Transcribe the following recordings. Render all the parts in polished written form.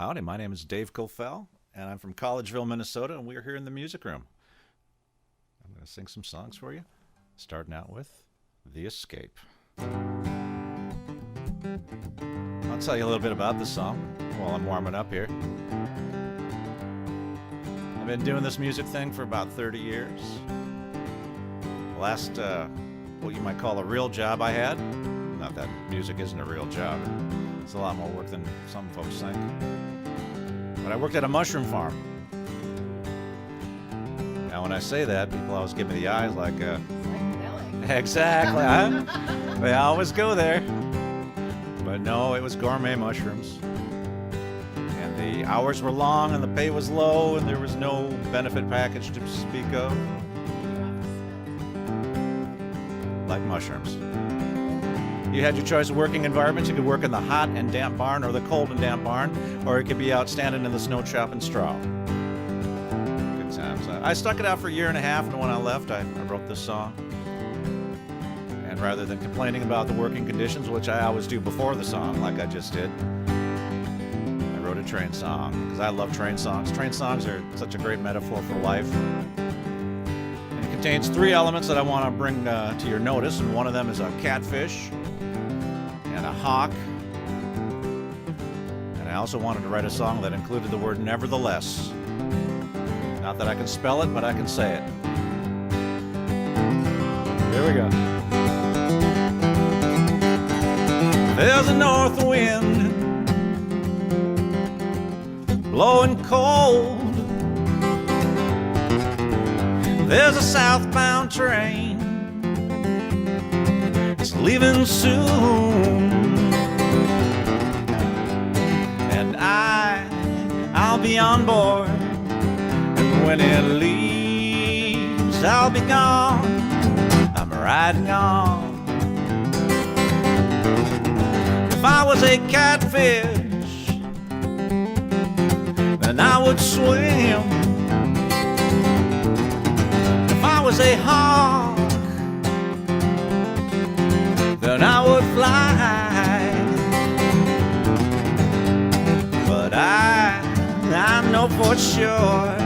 Howdy, my name is Dave Cofell, and I'm from Collegeville, Minnesota, and we're here in the music room. I'm going to sing some songs for you, starting out with The Escape. I'll tell you a little bit about this song while I'm warming up here. I've been doing this music thing for about 30 years. The last, what you might call a real job I had, not that music isn't a real job, it's a lot more work than some folks think. But I worked at a mushroom farm. Now, when I say that, people always give me the eyes like, exactly, huh? They always go there. But no, it was gourmet mushrooms. And the hours were long, and the pay was low, and there was no benefit package to speak of. Like mushrooms. You had your choice of working environments. You could work in the hot and damp barn or the cold and damp barn, or you could be out standing in the snow chopping straw. Good times. I stuck it out for a year and a half, and when I left, I wrote this song. And rather than complaining about the working conditions, which I always do before the song, like I just did, I wrote a train song, because I love train songs. Train songs are such a great metaphor for life. And it contains three elements that I want to bring to your notice, and one of them is a catfish, and a hawk, and I also wanted to write a song that included the word nevertheless. Not that I can spell it, but I can say it. Here we go. There's a north wind blowing cold. There's a southbound train, it's leaving soon, and I'll be on board, and when it leaves, I'll be gone. I'm riding on. If I was a catfish, then I would swim. If I was a hawk, then I would fly. But I know for sure,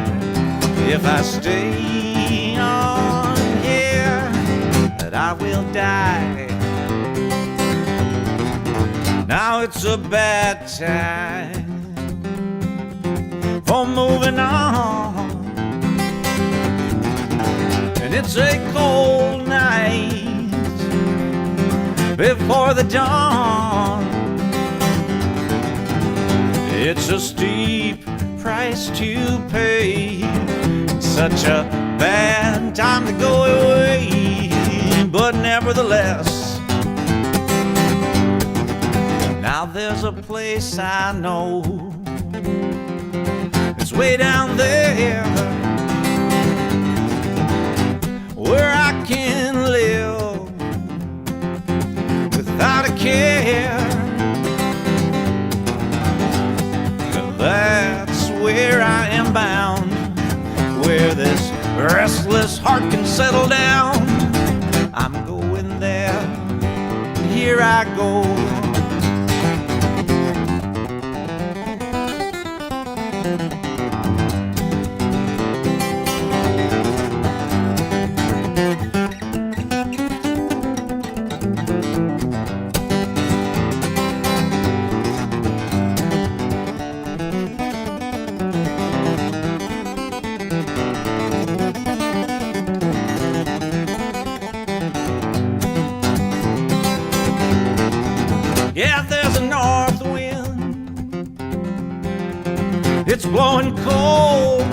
if I stay on here, that I will die. Now it's a bad time for moving on, and it's a cold night before the dawn. It's a steep price to pay, such a bad time to go away, but nevertheless, now there's a place I know, it's way down there, where I can live without a care. That's where I am bound, where this restless heart can settle down. I'm going there, here I go. Yeah, there's a north wind, it's blowing cold.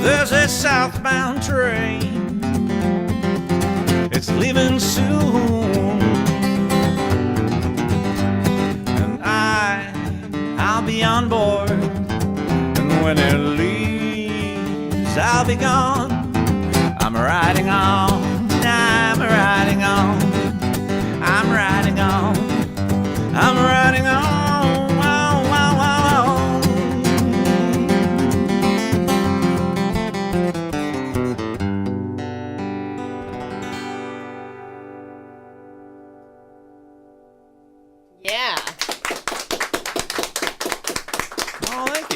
There's a southbound train, it's leaving soon, and I'll be on board, and when it leaves, I'll be gone. I'm riding on, I'm riding on, I'm riding on, I'm riding on. Yeah.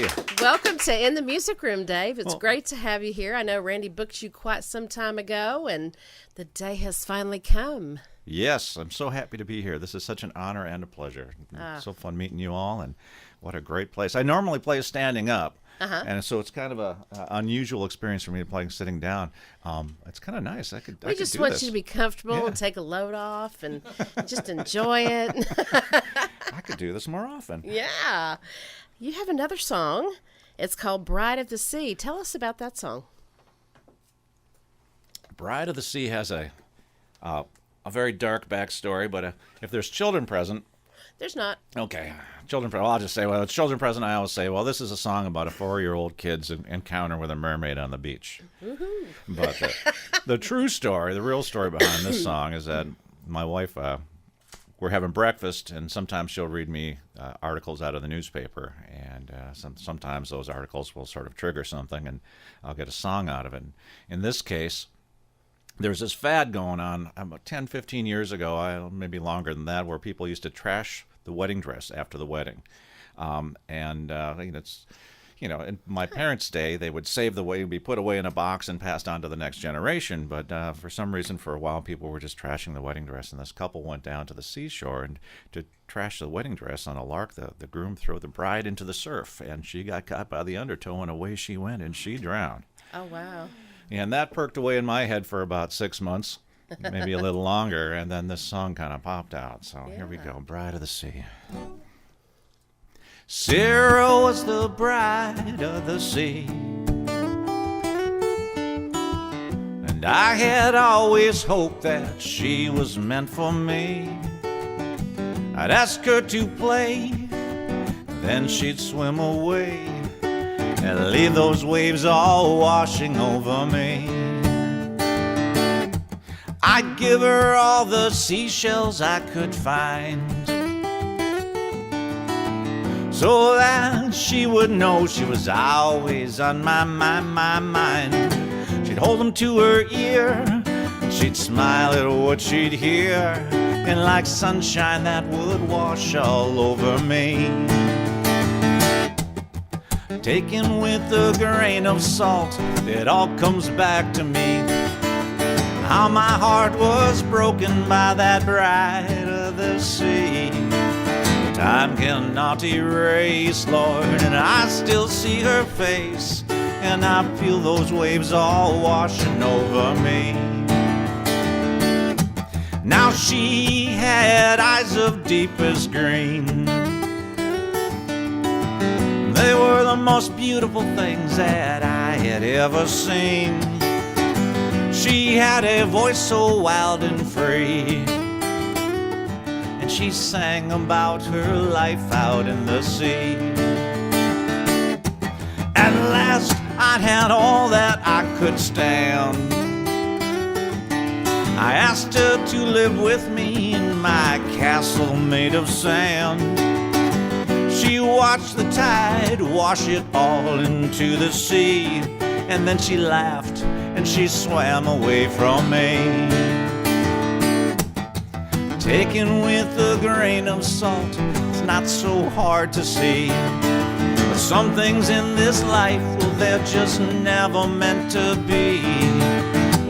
you. Welcome to In the Music Room, Dave. It's great to have you here. I know Randy booked you quite some time ago, and the day has finally come. Yes, I'm so happy to be here. This is such an honor and a pleasure. So fun meeting you all, and what a great place. I normally play standing up, and so it's kind of a unusual experience for me to play sitting down. It's kind of nice. We just want you to be comfortable and take a load off and just enjoy it. I could do this more often. Yeah. You have another song. It's called Bride of the Sea. Tell us about that song. Bride of the Sea has a very dark backstory, but if there's children present... There's not. Okay. Children present. Well, I'll just say, well, it's children present. I always say, well, this is a song about a 4-year-old kid's encounter with a mermaid on the beach. Woo-hoo. But the true story, the real story behind this song is that my wife... we're having breakfast, and sometimes she'll read me articles out of the newspaper, and sometimes those articles will sort of trigger something, and I'll get a song out of it. In this case, there's this fad going on about 10, 15 years ago, maybe longer than that, where people used to trash the wedding dress after the wedding. It's... in my parents' day, they would save the way, be put away in a box and passed on to the next generation. But for some reason, for a while, people were just trashing the wedding dress. And this couple went down to the seashore and to trash the wedding dress on a lark. The groom threw the bride into the surf, and she got caught by the undertow, and away she went, and she drowned. Oh, wow. And that perked away in my head for about 6 months, maybe a little longer. And then this song kind of popped out. So Here we go, Bride of the Sea. Sarah was the bride of the sea, and I had always hoped that she was meant for me. I'd ask her to play, then she'd swim away and leave those waves all washing over me. I'd give her all the seashells I could find, so that she would know she was always on my mind. She'd hold them to her ear, and she'd smile at what she'd hear, and like sunshine that would wash all over me. Taken with a grain of salt, it all comes back to me, how my heart was broken by that bride of the sea. Time cannot erase, Lord, and I still see her face, and I feel those waves all washing over me. Now she had eyes of deepest green. They were the most beautiful things that I had ever seen. She had a voice so wild and free, she sang about her life out in the sea. At last I'd had all that I could stand. I asked her to live with me in my castle made of sand. She watched the tide wash it all into the sea, and then she laughed and she swam away from me. Taken with a grain of salt, it's not so hard to see. But some things in this life, well, they're just never meant to be.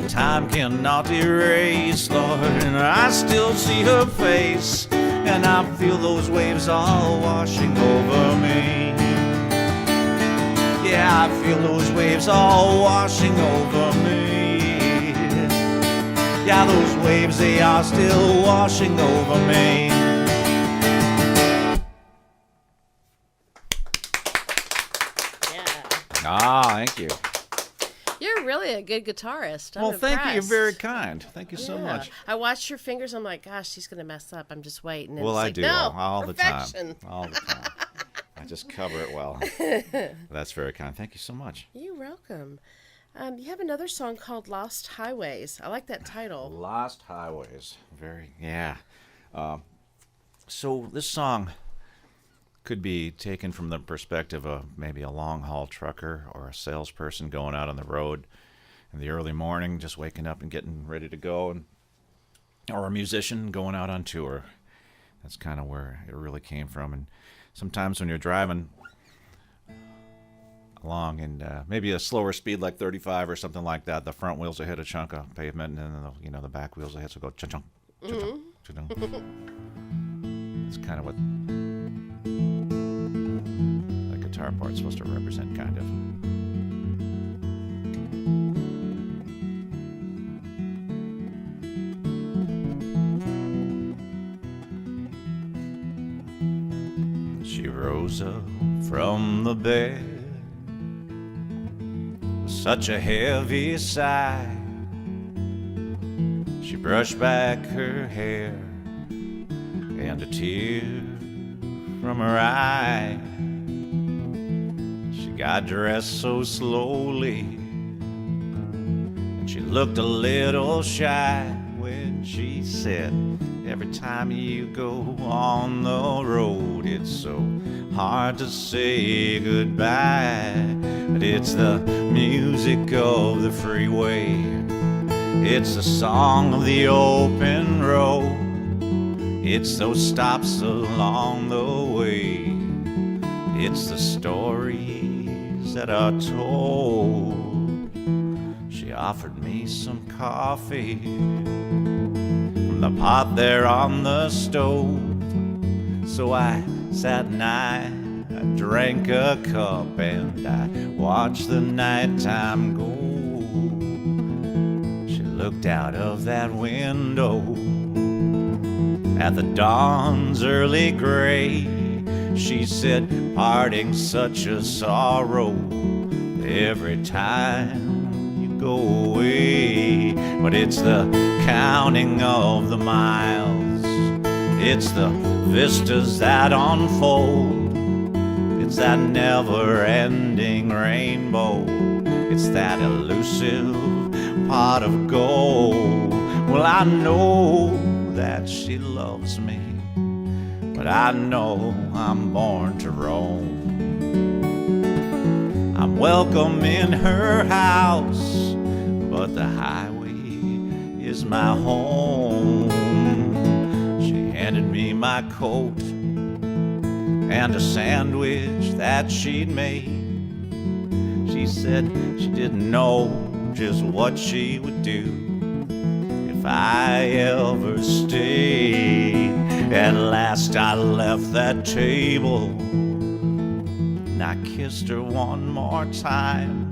Time cannot erase, Lord, and I still see her face, and I feel those waves all washing over me. Yeah, I feel those waves all washing over me. Yeah, those waves, they are still washing over me. Yeah. Thank you. You're really a good guitarist. I'm thank you. You're impressed. very kind. Thank you so much. I watched your fingers. I'm like, gosh, she's going to mess up. I'm just waiting. And well, I like, do no, all perfection. the time. All the time. I just cover it well. That's very kind. Thank you so much. You're welcome. You have another song called Lost Highways. I like that title. Lost Highways. Yeah. So this song could be taken from the perspective of maybe a long-haul trucker or a salesperson going out on the road in the early morning, just waking up and getting ready to go, or a musician going out on tour. That's kind of where it really came from. And sometimes when you're driving along, and maybe a slower speed like 35 or something like that. The front wheels will hit a chunk of pavement, and then the back wheels will hit, so go cha-chunk, cha-chunk, cha-chunk. That's kind of what that guitar part's supposed to represent, kind of. She rose up from the bed with such a heavy sigh. She brushed back her hair and a tear from her eye. She got dressed so slowly, and she looked a little shy when she said, every time you go on the road, it's so hard to say goodbye. But it's the music of the freeway, it's the song of the open road, it's those stops along the way, it's the stories that are told. She offered me some coffee from the pot there on the stove, so I sat and I drank a cup and I watched the nighttime go. She looked out of that window at the dawn's early gray. She said, parting's such a sorrow every time you go away. But it's the counting of the miles, it's the vistas that unfold, it's that never-ending rainbow, it's that elusive pot of gold. Well, I know that she loves me, but I know I'm born to roam. I'm welcome in her house, but the highway is my home. She handed me my coat and a sandwich that she'd made. She said she didn't know just what she would do if I ever stayed. At last I left that table and I kissed her one more time.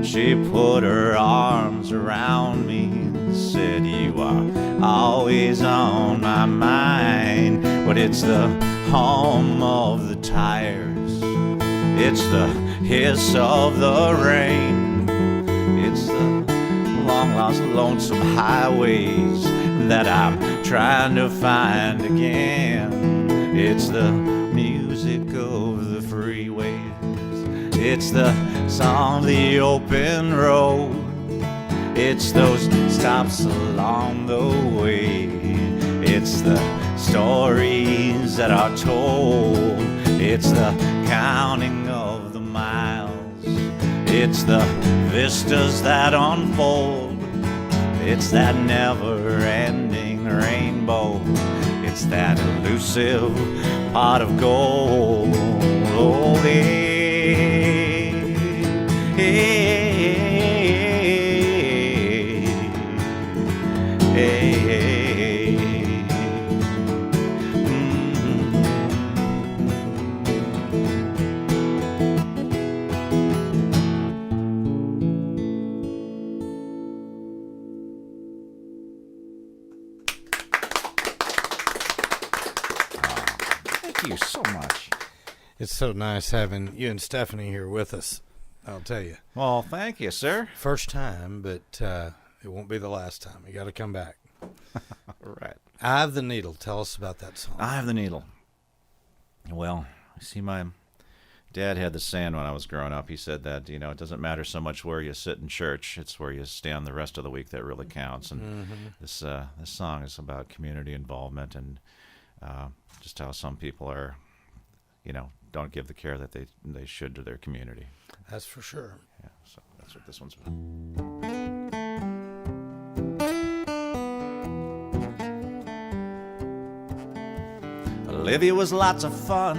She put her arms around me and said, you are always on my mind. But it's the hum of the tires, it's the hiss of the rain, it's the long lost lonesome highways that I'm trying to find again. It's the music of the freeways, it's the song of the open road, it's those stops along the way, it's the stories that are told, it's the counting of the miles, it's the vistas that unfold, it's that never-ending rainbow, it's that elusive pot of gold. Oh, hey, hey, hey, hey. Thank you so much. It's so nice having you and Stephanie here with us, I'll tell you. Well, thank you, sir. First time, but it won't be the last time. You got to come back. Right. Eye of the Needle. Tell us about that song. Eye of the Needle. Well, see, my dad had the saying when I was growing up. He said that, it doesn't matter so much where you sit in church, it's where you stand the rest of the week that really counts. And this song is about community involvement and just how some people are, don't give the care that they should to their community. That's for sure. Yeah, so that's what this one's about. Olivia was lots of fun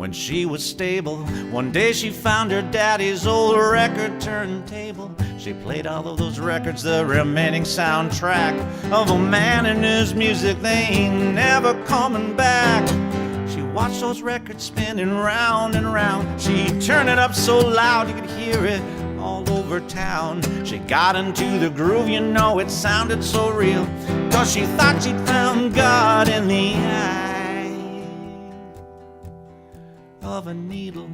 when she was stable. One day she found her daddy's old record turntable. She played all of those records, the remaining soundtrack of a man and his music. They ain't never coming back. She watched those records spinning round and round. She turned it up so loud you could hear it all over town. She got into the groove, you know, it sounded so real, 'cause she thought she'd found God in the eye of a needle.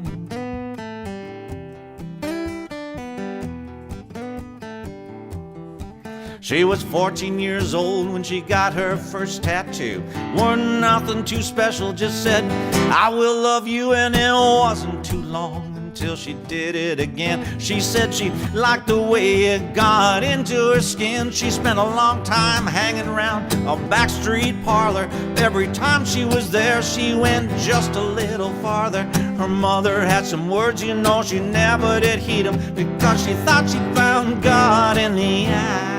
She was 14 years old when she got her first tattoo. Wasn't nothing too special, just said, I will love you, and it wasn't too long until she did it again. She said she liked the way it got into her skin. She spent a long time hanging around a backstreet parlor. Every time she was there, she went just a little farther. Her mother had some words, you know, she never did heed them, because she thought she'd found God in the eye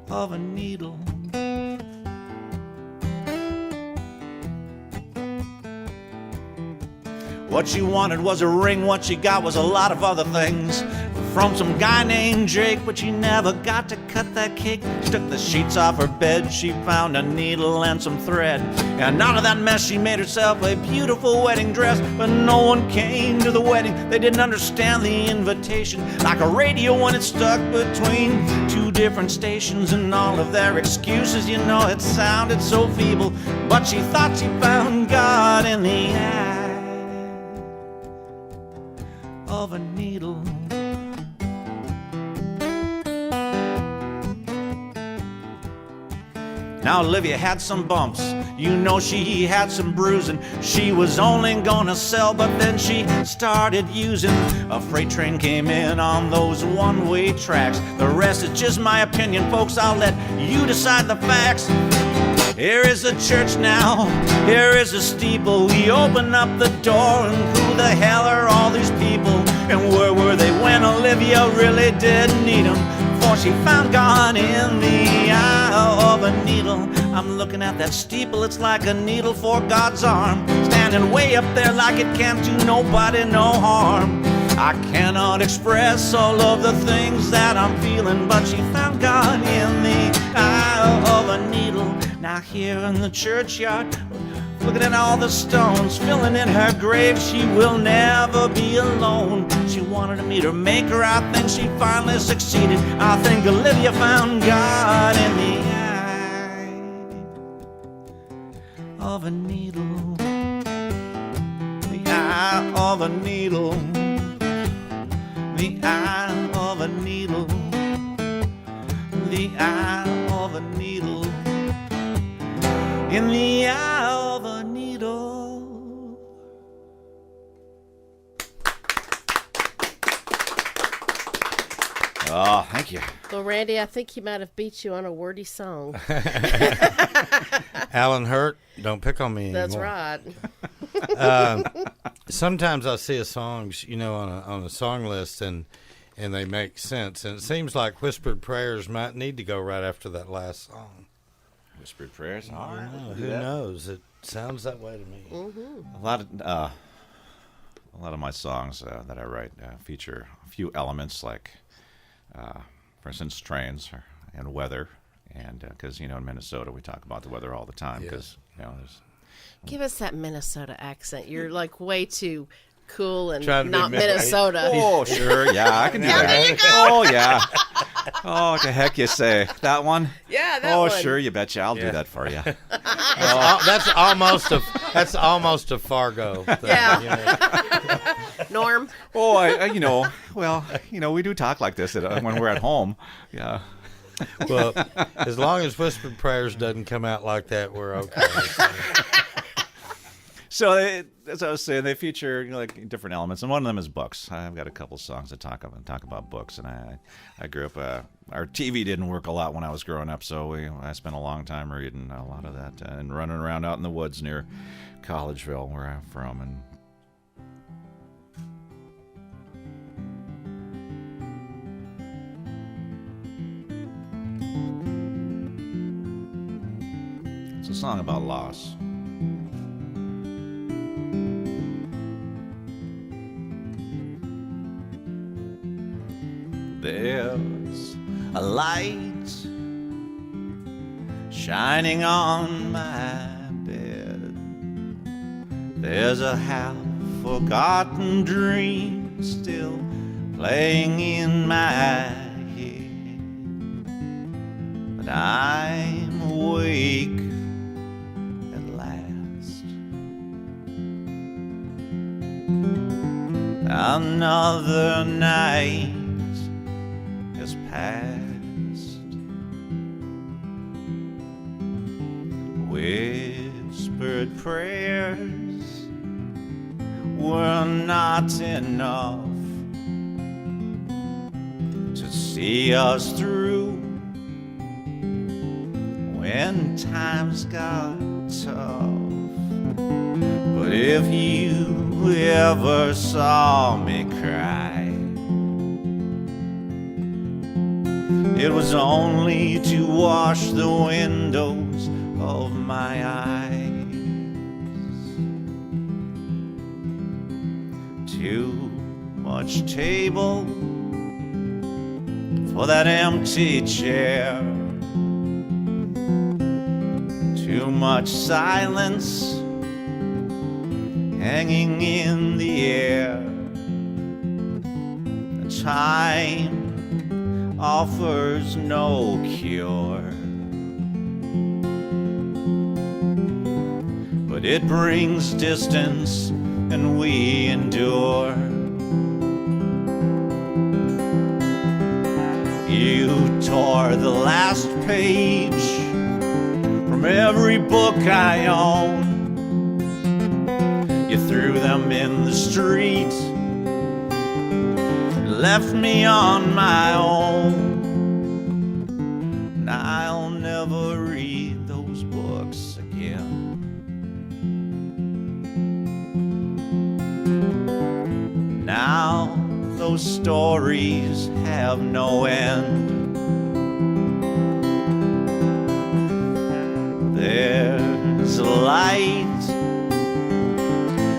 of a needle. What she wanted was a ring, what she got was a lot of other things from some guy named Jake, but she never got to cut that cake. She took the sheets off her bed, she found a needle and some thread, and out of that mess she made herself a beautiful wedding dress. But no one came to the wedding, they didn't understand the invitation, like a radio when it's stuck between two different stations. And all of their excuses, you know, it sounded so feeble, but she thought she found God in the eye of a needle. Now Olivia had some bumps, you know, she had some bruising. She was only gonna sell, but then she started using. A freight train came in on those one-way tracks. The rest is just my opinion, folks, I'll let you decide the facts. Here is a church now, here is a steeple. We open up the door, and who the hell are all these people? And where were they when Olivia really did need them? For she found God in the eye of a needle. I'm looking at that steeple, it's like a needle for God's arm, standing way up there like it can't do nobody no harm. I cannot express all of the things that I'm feeling, but she found God in the eye of a needle. Now here in the churchyard, looking at all the stones filling in her grave, she will never be alone. She wanted to meet her maker, I think she finally succeeded. I think Olivia found God in the eye of a needle. The eye of a needle. The eye of a needle. The eye of a needle. In the eye of a needle. Oh, thank you. Well, Randy, I think he might have beat you on a wordy song. Alan Hurt, don't pick on me That's anymore. right. Sometimes I see songs, you know, on a song list, and they make sense. And it seems like Whispered Prayers might need to go right after that last song. Whispered Prayers. All right, Who knows? It sounds that way to me. Mm-hmm. A lot of my songs that I write feature a few elements, like, for instance, trains and weather, and because you know in Minnesota we talk about the weather all the time because you know there's. Give us that Minnesota accent. You're like way too cool and Trying to be not Minnesota. Oh, sure, yeah, I can do that. there you go. Oh, yeah. Oh, what the heck you say? That one? Yeah, that oh, one. Sure, you betcha. I'll do that for you. That's almost a Fargo thing. Yeah. You know? Norm. Oh, we do talk like this when we're at home. Yeah. Well, as long as Whispered Prayers doesn't come out like that, we're okay. So, as I was saying, they feature like different elements, and one of them is books. I've got a couple songs that talk about books, and I grew up. Our TV didn't work a lot when I was growing up, so I spent a long time reading a lot of that and running around out in the woods near Collegeville, where I'm from, and. It's a song about loss. a light shining on my bed. There's a half-forgotten dream still playing in my head, but I'm awake at last. Another night has passed. Whispered prayers were not enough to see us through when times got tough. But if you ever saw me cry, it was only to wash the windows of my eyes. Too much table for that empty chair, too much silence hanging in the air. Time offers no cure, but it brings distance and we endure. You tore the last page from every book I own. You threw them in the street, left me on my own. And I'll never read those books again. Now those stories have no end. There's a light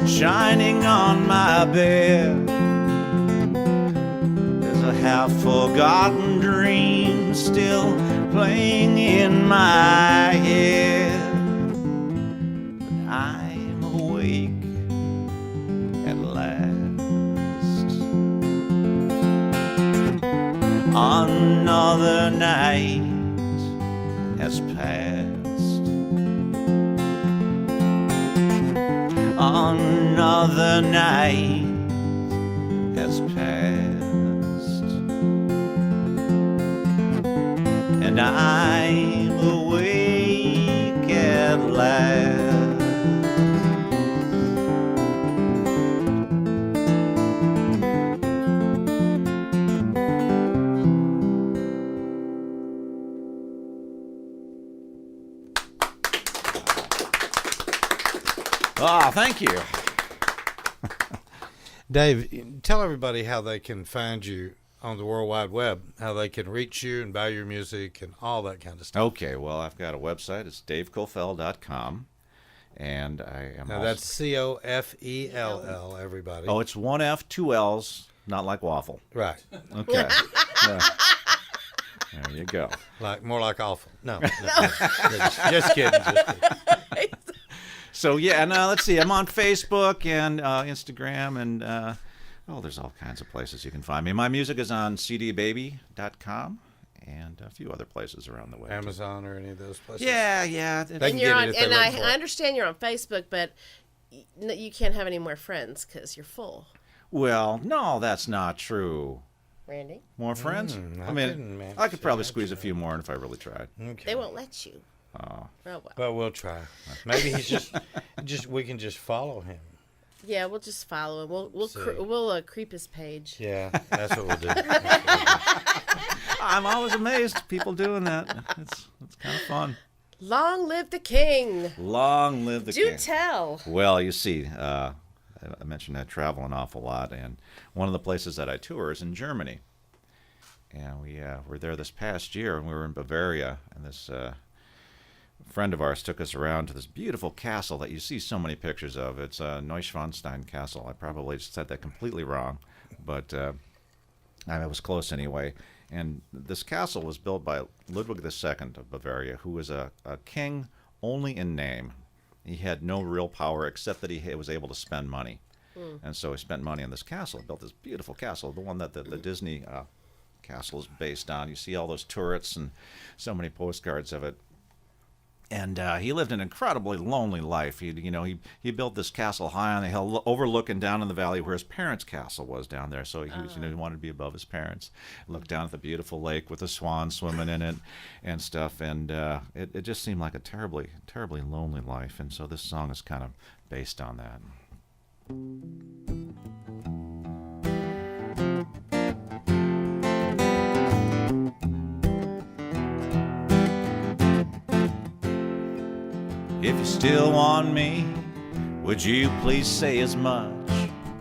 shining on my bed. There's a half-forgotten dream still playing in my head. But I'm awake at last. Another night has passed. Another night has passed, and I'm awake at last. Ah, thank you. Dave, tell everybody how they can find you on the World Wide Web, how they can reach you and buy your music and all that kind of stuff. Okay, well, I've got a website. It's davecofell.com. And I am Now, that's Cofell, everybody. Oh, it's one F, two L's, not like waffle. Right. Okay. Yeah. There you go. More like awful. No. Just kidding. So, yeah, and let's see. I'm on Facebook and Instagram, and there's all kinds of places you can find me. My music is on cdbaby.com and a few other places around the web. Amazon or any of those places? Yeah. And you're on, and I understand you're on Facebook, but you can't have any more friends because you're full. Well, no, that's not true. Randy? More friends? I could probably squeeze a few more in if I really tried. Okay. They won't let you. Oh. Well. But we'll try. Maybe he's just we can just follow him. Yeah, we'll just follow him. We'll creep his page. Yeah, that's what we'll do. I'm always amazed at people doing that. It's kind of fun. Long live the king. Long live the king. Do tell. Well, you see, I mentioned I travel an awful lot, and one of the places that I tour is in Germany. And we were there this past year, and we were in Bavaria, and this friend of ours took us around to this beautiful castle that you see so many pictures of. It's Neuschwanstein Castle. I probably said that completely wrong, but I was close anyway. And this castle was built by Ludwig II of Bavaria, who was a king only in name. He had no real power except that he was able to spend money. And so he spent money on this castle, built this beautiful castle, the one that the Disney castle is based on. You see all those turrets and so many postcards of it. And he lived an incredibly lonely life. He built this castle high on the hill, overlooking down in the valley where his parents' castle was down there. So he wanted to be above his parents, look down at the beautiful lake with the swans swimming in it, and stuff. And it just seemed like a terribly, terribly lonely life. And so this song is kind of based on that. If you still want me, would you please say as much?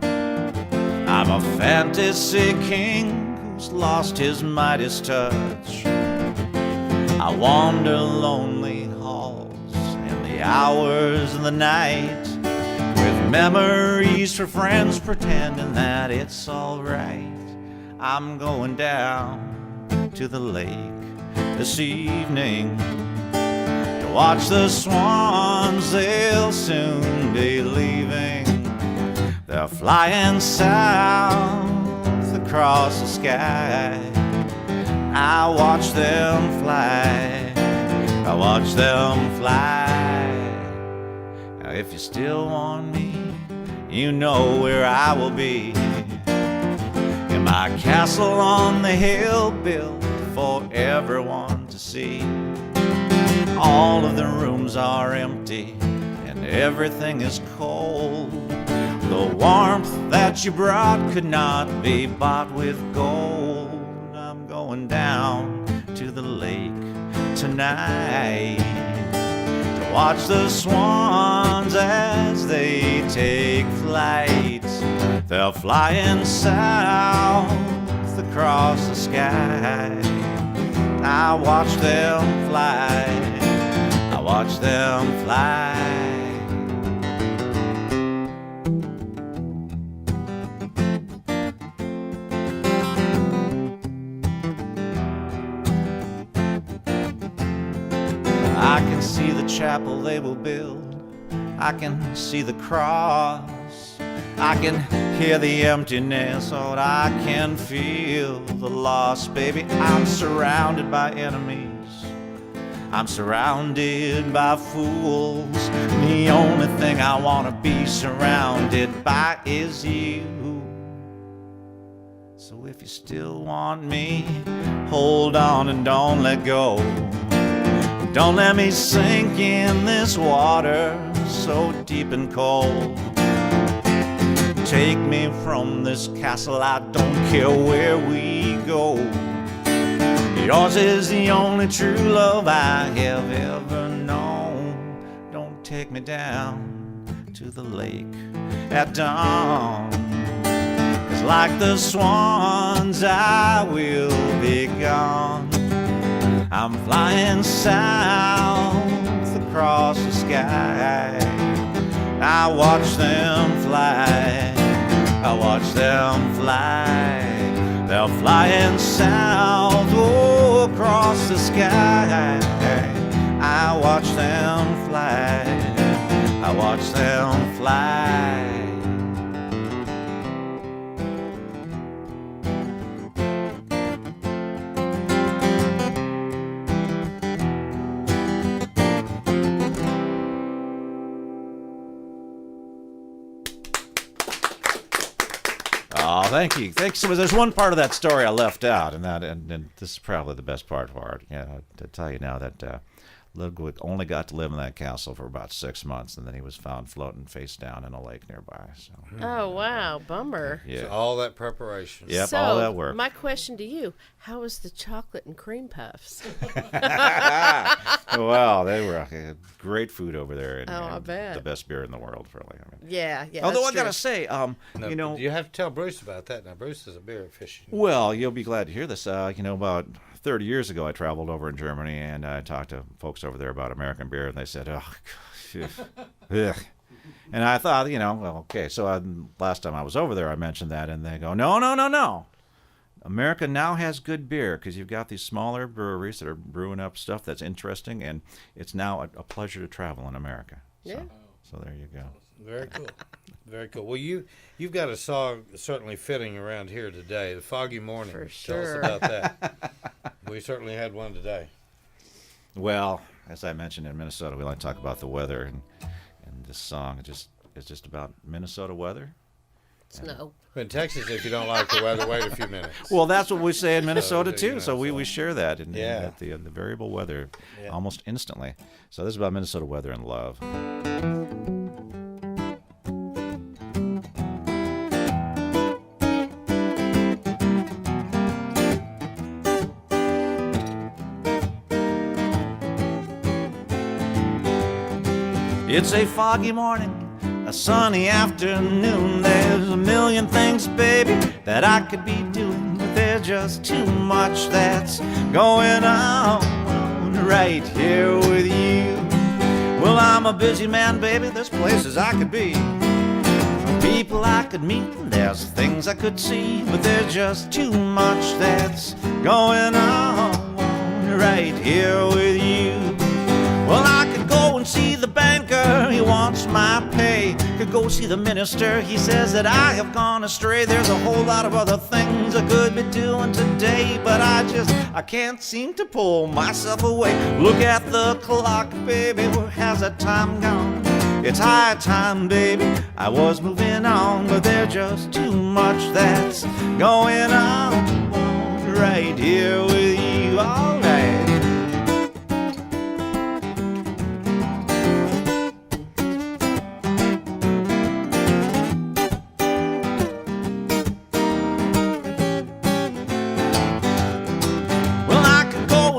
I'm a fantasy king who's lost his Midas touch. I wander lonely halls in the hours of the night, with memories for friends pretending that it's alright. I'm going down to the lake this evening to watch the swans. They'll soon be leaving. They're flying south across the sky. I watch them fly. I watch them fly. Now if you still want me, you know where I will be. In my castle on the hill, built for everyone to see. All of the rooms are empty and everything is cold. The warmth that you brought could not be bought with gold. I'm going down to the lake tonight to watch the swans as they take flight. They're flying south across the sky. I watch them fly. I watch them fly. I can see the chapel they will build. I can see the cross. I can hear the emptiness. Oh, I can feel the loss. Baby, I'm surrounded by enemies. I'm surrounded by fools. The only thing I want to be surrounded by is you. So if you still want me, hold on and don't let go. Don't let me sink in this water so deep and cold. Take me from this castle, I don't care where we go. Yours is the only true love I have ever known. Don't take me down to the lake at dawn, 'cause like the swans I will be gone. I'm flying south across the sky. I watch them fly. I watch them fly. They're flying south across the sky. I watch them fly. I watch them fly. Oh, thank you. Thanks. There's one part of that story I left out, and this is probably the best part for it. Yeah, to tell you now that Ludwig only got to live in that castle for about 6 months, and then he was found floating face down in a lake nearby. So. Oh, wow. Bummer. Yeah. So all that preparation. Yep, So, all that work. My question to you, how was the chocolate and cream puffs? Well, they were great food over there. And, I bet. The best beer in the world, really. I mean, Yeah. although that's I got to true. say, No, you have to tell Bruce about that. Now, Bruce is a beer aficionado. Well, you'll be glad to hear this. About 30 years ago, I traveled over in Germany, and I talked to folks over there about American beer, and they said, oh, gosh, ugh. And I thought, well, okay. So last time I was over there, I mentioned that, and they go, no. America now has good beer because you've got these smaller breweries that are brewing up stuff that's interesting, and it's now a pleasure to travel in America. Yeah. So there you go. Very cool. Very cool. Well, you've got a song certainly fitting around here today, the Foggy Morning. For Tell sure. us about that. We certainly had one today. Well, as I mentioned, in Minnesota, we like to talk about the weather, and this song is just about Minnesota weather. Snow. In Texas, if you don't like the weather, wait a few minutes. Well, that's what we say in Minnesota you too. know, So we share that in Yeah. the variable weather Yeah. almost instantly. So this is about Minnesota weather and love. It's a foggy morning, a sunny afternoon. There's a million things, baby, that I could be doing, but there's just too much that's going on right here with you. Well, I'm a busy man, baby, there's places I could be, people I could meet, there's things I could see, but there's just too much that's going on right here with you. Well, I could go and see the banker, he wants my pay. Could go see the minister, he says that I have gone astray. There's a whole lot of other things I could be doing today, but I can't seem to pull myself away. Look at the clock, baby, where has that time gone? It's high time, baby, I was moving on, but there's just too much that's going on right here with you, all right.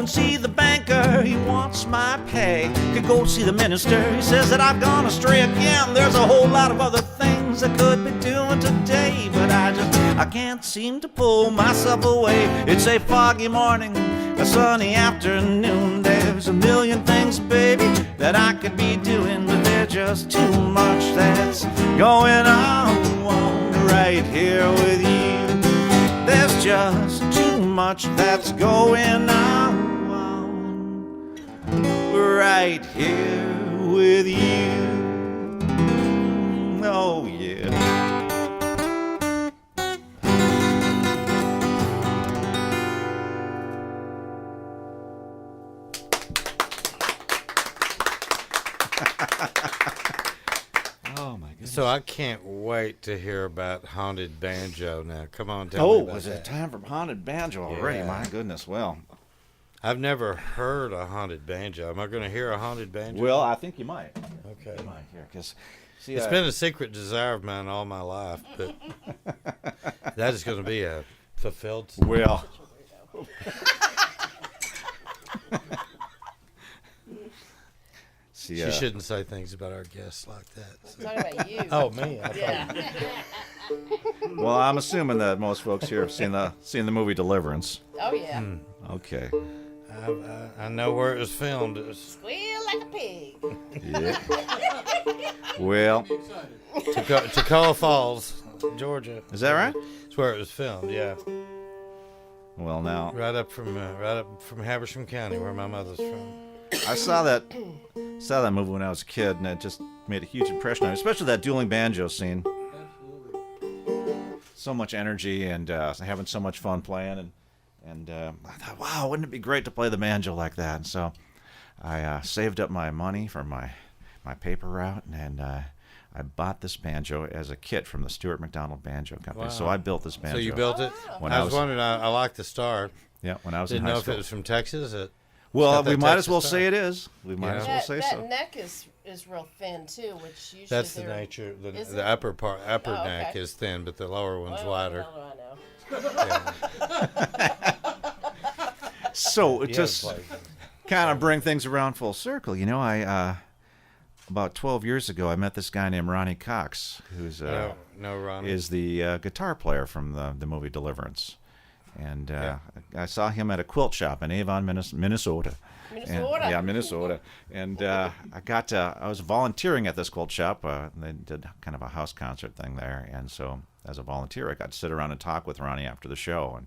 See the banker, he wants my pay. Could go see the minister, he says that I've gone astray again. There's a whole lot of other things I could be doing today, but I can't seem to pull myself away. It's a foggy morning, a sunny afternoon. There's a million things, baby, that I could be doing, but there's just too much that's going on right here with you. There's just too much that's going on right here with you. Oh, yeah. Oh, my goodness. So I can't wait to hear about Haunted Banjo now. Come on, tell me about was that. it time for Haunted Banjo already? Yeah. My goodness. Well, I've never heard a haunted banjo. Am I going to hear a haunted banjo? well, I think you might. Okay. You might hear, because see, It's been a secret desire of mine all my life, but that is going to be a fulfilled. well. See, She shouldn't say things about our guests like that. Talking about you. Oh, me. Yeah. well, I'm assuming that most folks here have seen the movie Deliverance. Oh, yeah. Okay. I know where it was filmed. It was Squeal like a pig. Yeah. Well, Toccoa Falls, Georgia. is that right? That's where it was filmed. Yeah, Well, now right up from Habersham County, where my mother's from. I saw that movie when I was a kid, and it just made a huge impression on me, especially that dueling banjo scene. So much energy and having so much fun playing, and I thought, wow, wouldn't it be great to play the banjo like that? And so I saved up my money for my paper route, and I bought this banjo as a kit from the Stuart McDonald Banjo Company. Wow. So I built this banjo. So you built it? When I was wondering. I like the star. Yeah, when I was Didn't in high know school. if it was from Texas. Well, got that we might as Texas well style. say it is. We might as well That, say that so. neck is real thin too, which usually That's the they're- nature. Is The it? upper Oh, neck okay. is thin, but the lower one's Well, wider. what the hell do I know? So You just haven't played. kind of bring things around full circle. You know, I about 12 years ago, I met this guy named Ronnie Cox, who's No, Ronnie. is the guitar player from the movie Deliverance. And I saw him at a quilt shop in Avon, Minnesota. Minnesota. And, yeah, Minnesota. And I was volunteering at this quilt shop. They did kind of a house concert thing there. And so as a volunteer, I got to sit around and talk with Ronnie after the show. And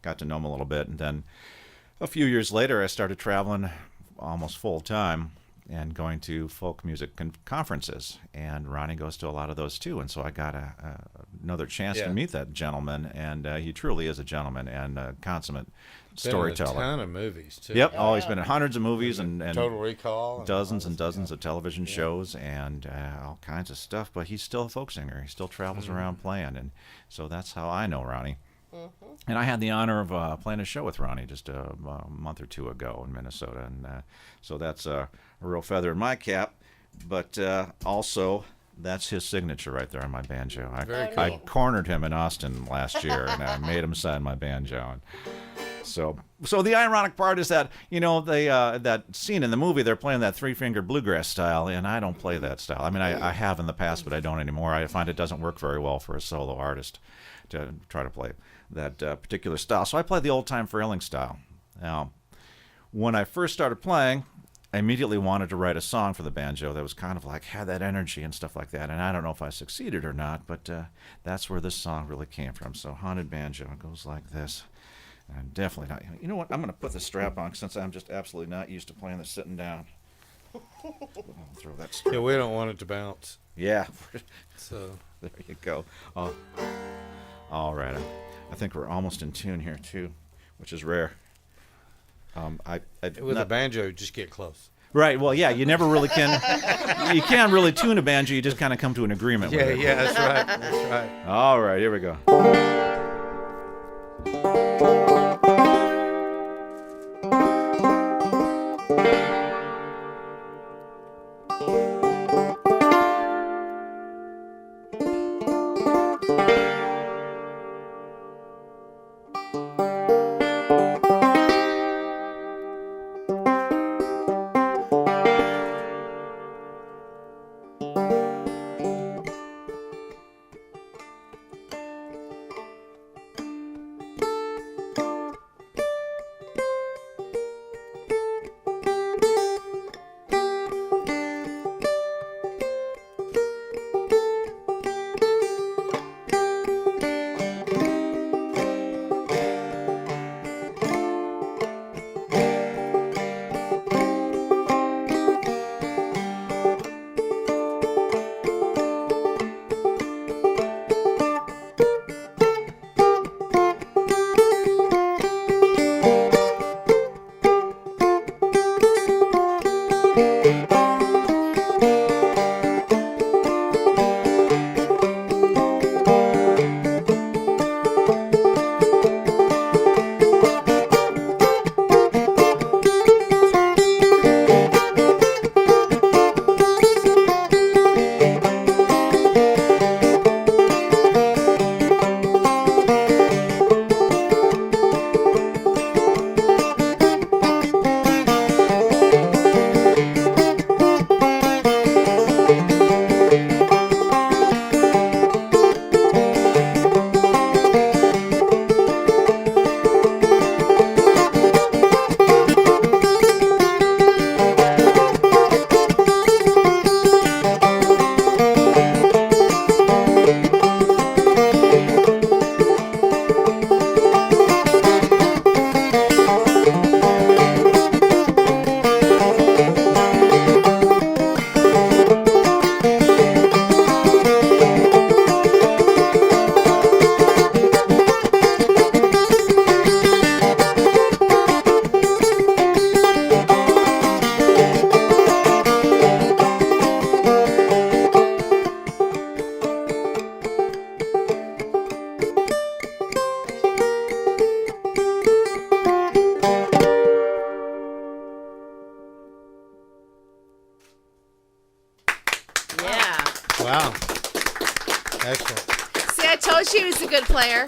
got to know him a little bit. And then a few years later, I started traveling almost full time and going to folk music conferences. And Ronnie goes to a lot of those too. And so I got another chance to meet that gentleman. And he truly is a gentleman and a consummate storyteller. Been in a ton of movies too. Yep. Oh, he's been in hundreds of movies and Total Recall. Dozens and dozens of television shows and all kinds of stuff. But he's still a folk singer. He still travels around playing. And so that's how I know Ronnie. And I had the honor of playing a show with Ronnie just a month or two ago in Minnesota, and so that's a real feather in my cap. But also, that's his signature right there on my banjo. Very cool. I cornered him in Austin last year, and I made him sign my banjo. And so the ironic part is that they that scene in the movie, they're playing that three-fingered bluegrass style, and I don't play that style. I mean, I have in the past, but I don't anymore. I find it doesn't work very well for a solo artist to try to play that particular style. So I play the old-time frailing style. Now, when I first started playing, I immediately wanted to write a song for the banjo that was kind of like had that energy and stuff like that. And I don't know if I succeeded or not, but that's where this song really came from. So Haunted Banjo goes like this. And I'm definitely not. You know what? I'm going to put the strap on since I'm just absolutely not used to playing this sitting down. I'll throw that strap. Yeah, we don't want it to bounce. Yeah. So there you go. All right. I think we're almost in tune here too, which is rare. with a banjo, just get close. Right. Well, yeah. You never really can. You can't really tune a banjo. You just kind of come to an agreement. Yeah, with it. yeah. That's right. That's right. All right. Here we go. Wow. Excellent. See, I told you he was a good player.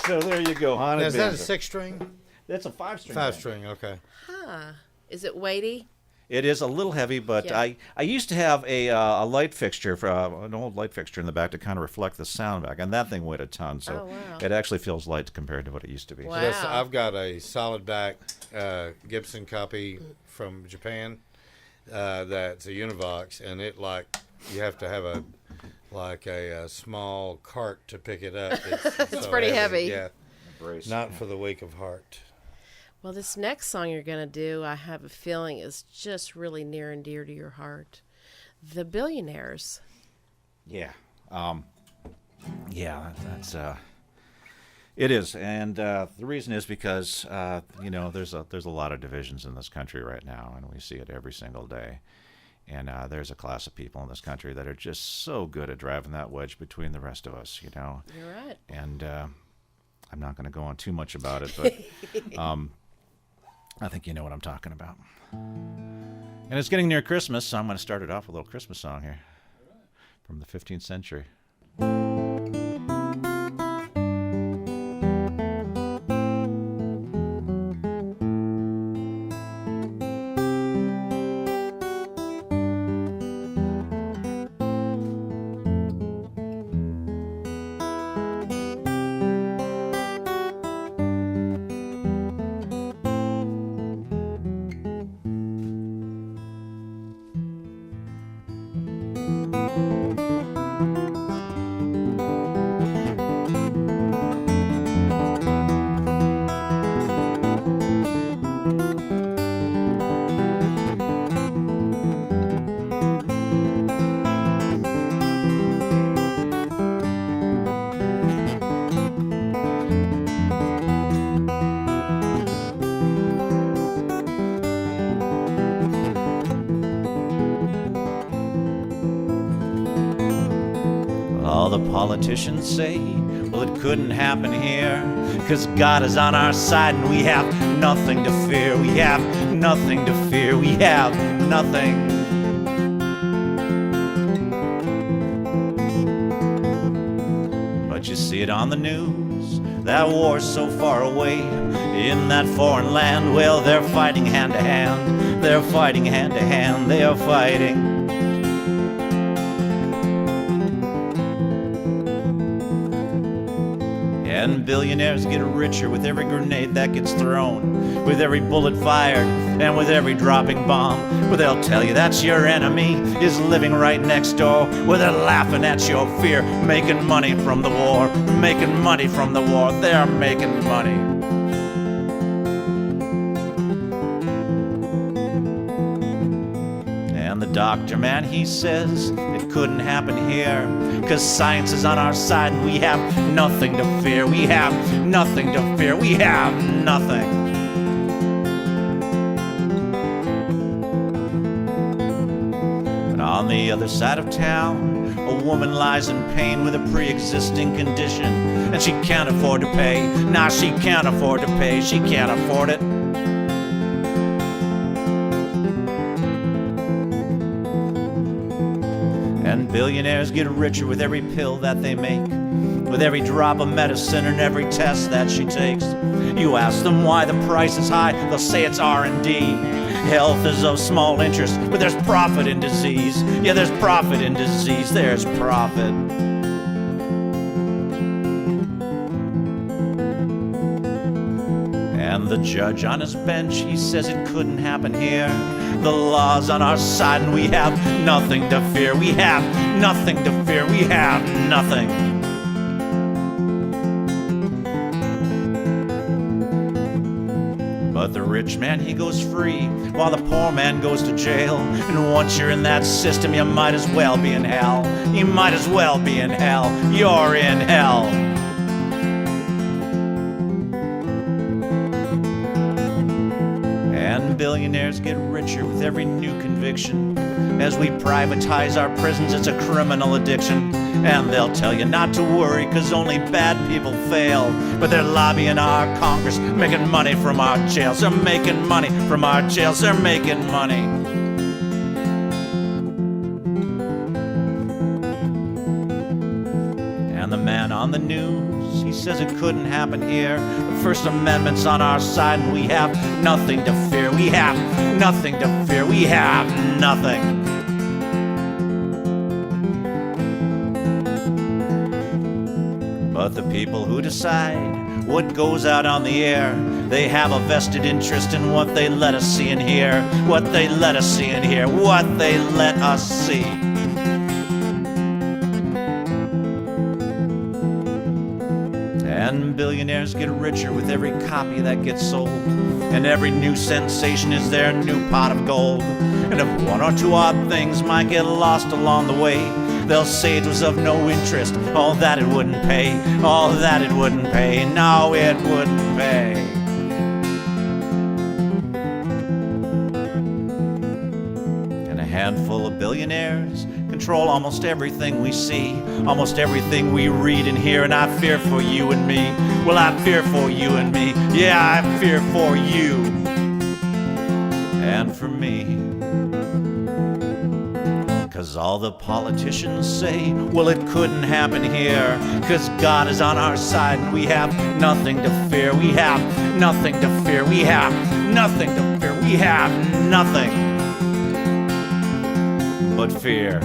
So there you go, Haunted Is that a Banjo. 6-string? That's a 5-string. 5-string, okay. Huh. Is it weighty? It is a little heavy, but Yeah. I used to have a light fixture, an old light fixture in the back to kind of reflect the sound back, and that thing weighed a ton, so Oh, wow. it actually feels light compared to what it used to be. Wow. Yes, I've got a solid back Gibson copy from Japan that's a Univox, and it you have to have a small cart to pick it up. It's It's pretty heavy. Yeah. brace. Not for the weak of heart. Well, this next song you're going to do, I have a feeling, is just really near and dear to your heart. The Billionaires. Yeah. That's it is, and the reason is because there's a lot of divisions in this country right now, and we see it every single day. And there's a class of people in this country that are just so good at driving that wedge between the rest of us, You're right. And I'm not going to go on too much about it, but I think you know what I'm talking about. And it's getting near Christmas, so I'm going to start it off with a little Christmas song here from the 15th century. The politicians say, well, it couldn't happen here, 'cause God is on our side and we have nothing to fear. We have nothing to fear. We have nothing. But you see it on the news, that war's so far away in that foreign land. Well, they're fighting hand to hand. They're fighting hand to hand. They are fighting. And billionaires get richer with every grenade that gets thrown, with every bullet fired, and with every dropping bomb. Well, they'll tell you that your enemy is living right next door, where they're laughing at your fear, making money from the war, making money from the war. They're making money. And the doctor man, he says it couldn't happen here, 'cause science is on our side and we have nothing to fear. We have nothing to fear. We have nothing. But on the other side of town, a woman lies in pain with a pre-existing condition, and she can't afford to pay. Nah, she can't afford to pay. She can't afford it. And billionaires get richer with every pill that they make, with every drop of medicine and every test that she takes. You ask them why the price is high, they'll say it's R&D. Health is of small interest, but there's profit in disease. Yeah, there's profit in disease. There's profit. And the judge on his bench, he says it couldn't happen here. The law's on our side and we have nothing to fear. We have nothing to fear. We have nothing. But the rich man, he goes free, while the poor man goes to jail. And once you're in that system, you might as well be in hell. You might as well be in hell. You're in hell. And billionaires get richer with every new conviction. As we privatize our prisons, it's a criminal addiction. And they'll tell you not to worry, 'cause only bad people fail. But they're lobbying our Congress, making money from our jails. They're making money from our jails. They're making money. And the man on the news, he says it couldn't happen here. The First Amendment's on our side and we have nothing to fear. We have nothing to fear. We have nothing. But the people who decide what goes out on the air, they have a vested interest in what they let us see and hear. What they let us see and hear. What they let us see. And And billionaires get richer with every copy that gets sold. And every new sensation is their new pot of gold. And if one or two odd things might get lost along the way, they'll say it was of no interest, all that it wouldn't pay, all that it wouldn't pay, no, it wouldn't pay. And a handful of billionaires control almost everything we see, almost everything we read and hear, and I fear for you and me. Well, I fear for you and me. Yeah, I fear for you and for me. 'Cause all the politicians say, well, it couldn't happen here, 'cause God is on our side and we have nothing to fear. We have nothing to fear. We have nothing to fear. We have nothing but fear.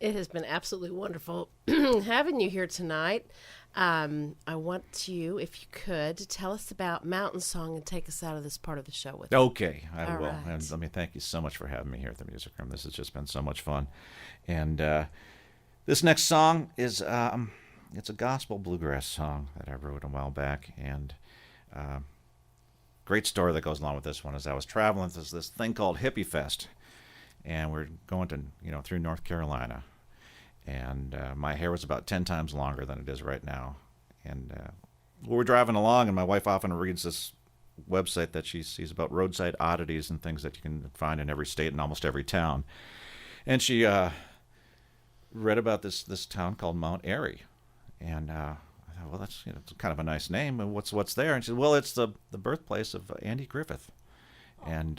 It has been absolutely wonderful having you here tonight. I want you, if you could, to tell us about Mountain Song and take us out of this part of the show with you. Okay, I All will. right. And let me thank you so much for having me here at the Music Room. This has just been so much fun. And this next song is it's a gospel bluegrass song that I wrote a while back. And great story that goes along with this one is I was traveling. There's this thing called Hippie Fest, and we're going to through North Carolina. And my hair was about 10 times longer than it is right now. And we're driving along, and my wife often reads this website that she sees about roadside oddities and things that you can find in every state and almost every town. And she read about this town called Mount Airy. And I thought, well, that's it's kind of a nice name. And what's there? And she said, well, it's the birthplace of Andy Griffith. And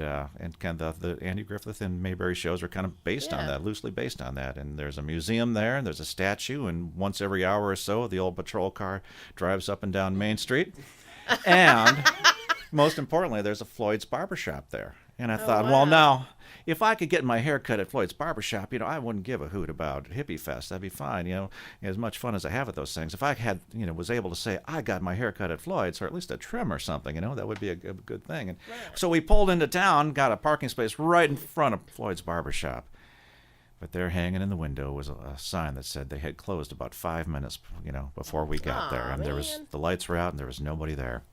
kind of the Andy Griffith and Mayberry shows are kind of based on that, loosely based on that. And there's a museum there, and there's a statue, and once every hour or so, the old patrol car drives up and down Main Street. And most importantly, there's a Floyd's Barbershop there. And I thought, well, now, if I could get my hair cut at Floyd's Barbershop, I wouldn't give a hoot about Hippie Fest. That'd be fine, as much fun as I have at those things. If I had, was able to say, I got my hair cut at Floyd's, or at least a trim or something, that would be a good thing. And so we pulled into town, got a parking space right in front of Floyd's Barbershop. But there, hanging in the window, was a sign that said they had closed about 5 minutes, before we got there. And the lights were out, and there was nobody there.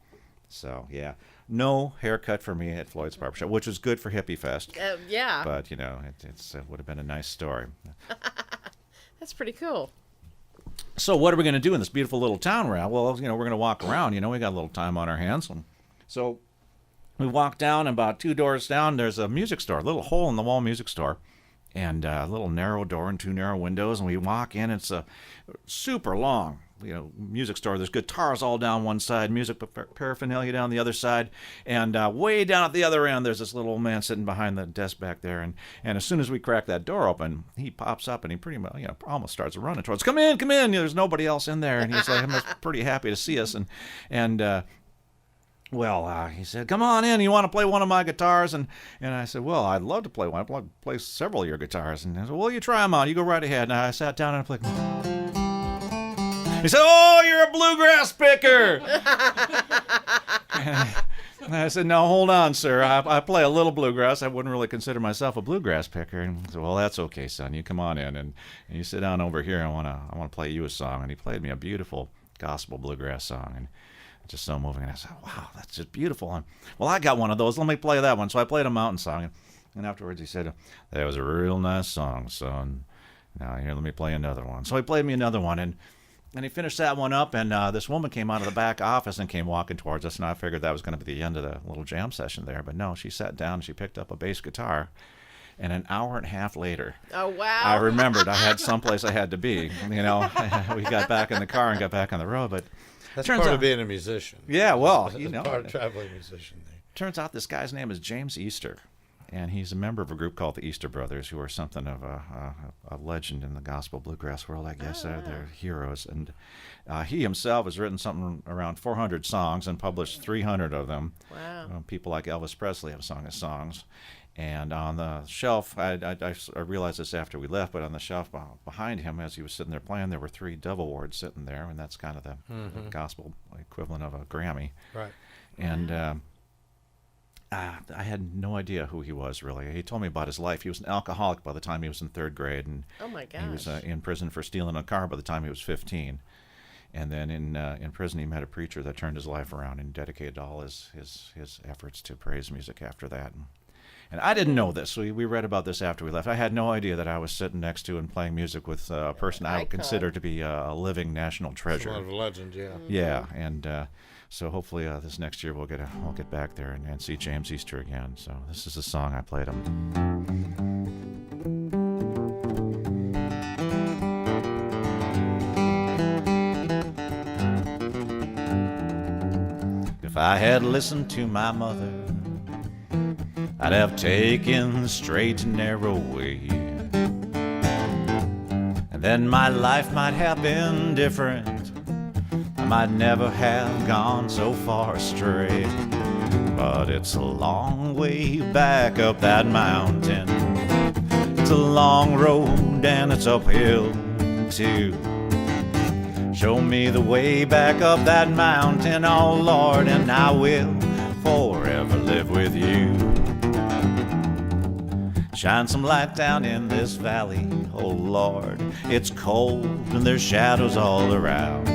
So, yeah, no haircut for me at Floyd's Barbershop, which was good for Hippie Fest. Yeah. But, it would have been a nice story. That's pretty cool. So what are we going to do in this beautiful little town we're at? Well, we're going to walk around. We got a little time on our hands. So we walk down, and about 2 doors down, there's a music store, a little hole-in-the-wall music store. And a little narrow door and 2 narrow windows. And we walk in. It's a super long music store. There's guitars all down one side, music paraphernalia down the other side, and way down at the other end, there's this little old man sitting behind the desk back there. And as soon as we crack that door open, he pops up and he pretty much, almost starts running towards us. Come in. There's nobody else in there. And he's like, I'm pretty happy to see us. Well, he said, come on in. You want to play one of my guitars? And I said, well, I'd love to play one. I'd love to play several of your guitars. And I said, well, you try them out. You go right ahead. And I sat down and I played. He said, oh, you're a bluegrass picker. And I said, no, hold on, sir. I play a little bluegrass. I wouldn't really consider myself a bluegrass picker. And he said, well, that's okay, son. You come on in and you sit down over here. I want to play you a song. And he played me a beautiful gospel bluegrass song. And just so moving. And I said, wow, that's just beautiful. And, well, I got one of those. Let me play that one. So I played a mountain song. And afterwards he said, that was a real nice song, son. Now, here, let me play another one. So he played me another one. And he finished that one up, and this woman came out of the back office and came walking towards us, and I figured that was going to be the end of the little jam session there. But no, she sat down and she picked up a bass guitar. And an hour and a half later, oh wow! I remembered I had someplace I had to be. We got back in the car and got back on the road. But that's part of being a musician. Yeah, well, part of traveling musician. Turns out this guy's name is James Easter, and he's a member of a group called the Easter Brothers, who are something of a legend in the gospel bluegrass world, I guess. They're heroes. And he himself has written something around 400 songs and published 300 of them. Wow. People like Elvis Presley have sung his songs. And on the shelf, I realized this after we left, but on the shelf behind him, as he was sitting there playing, there were 3 Dove Awards sitting there, and that's kind of the gospel equivalent of a Grammy. Right. And I had no idea who he was, really. He told me about his life. He was an alcoholic by the time he was in 3rd grade, and oh my gosh, he was in prison for stealing a car by the time he was 15. And then in prison, he met a preacher that turned his life around and dedicated all his efforts to praise music after that. And I didn't know this. We read about this after we left. I had no idea that I was sitting next to and playing music with a person I would consider to be a living national treasure. One of the legends, yeah. Yeah, and so hopefully this next year we'll get back there and see James Easter again. So this is the song I played him. If I had listened to my mother, I'd have taken the straight and narrow way, and then my life might have been different. I might never have gone so far astray. But it's a long way back up that mountain. It's a long road and it's uphill too. Show me the way back up that mountain, oh Lord, and I will forever live with you. Shine some light down in this valley, oh Lord. It's cold and there's shadows all around.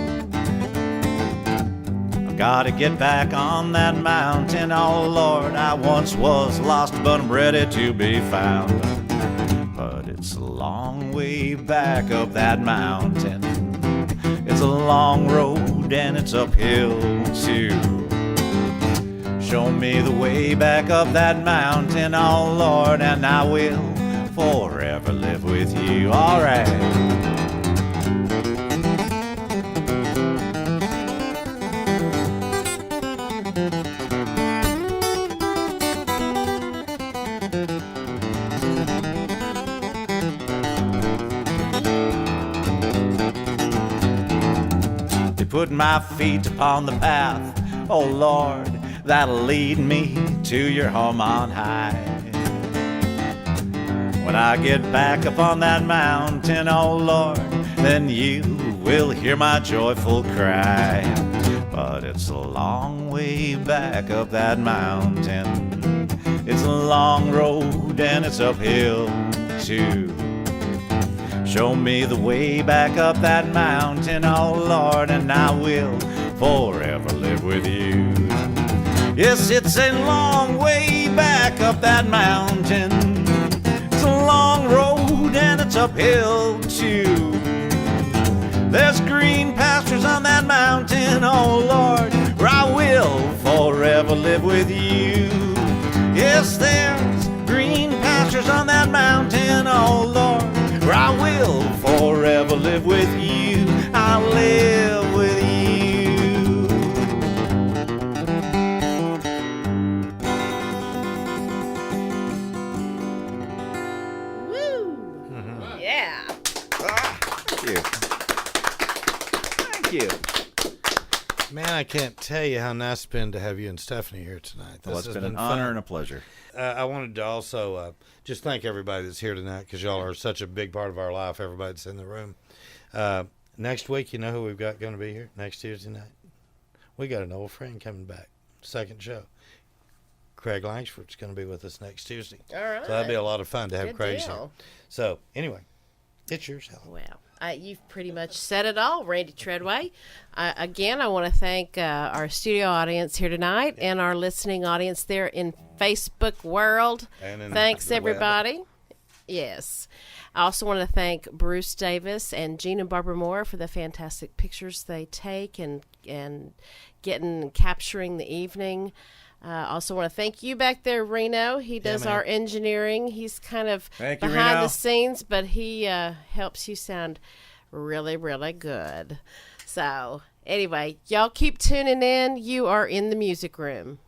I've got to get back on that mountain, oh Lord. I once was lost, but I'm ready to be found. But it's a long way back up that mountain. It's a long road and it's uphill too. Show me the way back up that mountain, oh Lord, and I will forever live with you. All right. They put my feet upon the path, oh Lord, that'll lead me to your home on high. When I get back up on that mountain, oh Lord, then you will hear my joyful cry. But it's a long way back up that mountain. It's a long road and it's uphill too. Show me the way back up that mountain, oh Lord, and I will forever live with you. Yes, it's a long way back up that mountain. It's a long road and it's uphill too. There's green pastures on that mountain, oh Lord, where I will forever live with you. Yes, there's green pastures on that mountain, oh Lord, where I will forever live with you. I'll live with you. Thank you. Man, I can't tell you how nice it's been to have you and Stephanie here tonight. Well, it's been an honor and a pleasure. I wanted to also just thank everybody that's here tonight, because y'all are such a big part of our life, everybody that's in the room. Next week, you know who we've got going to be here next Tuesday night? We got an old friend coming back, second show. Craig Langsford's going to be with us next Tuesday. All right. So that'll be a lot of fun to have Good Craig deal. here. So, anyway, it's yours, Helen. Wow. You've pretty much said it all, Randy Treadway. Again, I want to thank our studio audience here tonight and our listening audience there in Facebook world. And Thanks, everybody. Yes. I also want to thank Bruce Davis and Gene and Barbara Moore for the fantastic pictures they take and capturing the evening. Also want to thank you back there, Reno. He does our engineering. He's kind of behind the scenes, but he helps you sound really, really good. So, anyway, y'all keep tuning in. You are in the music room.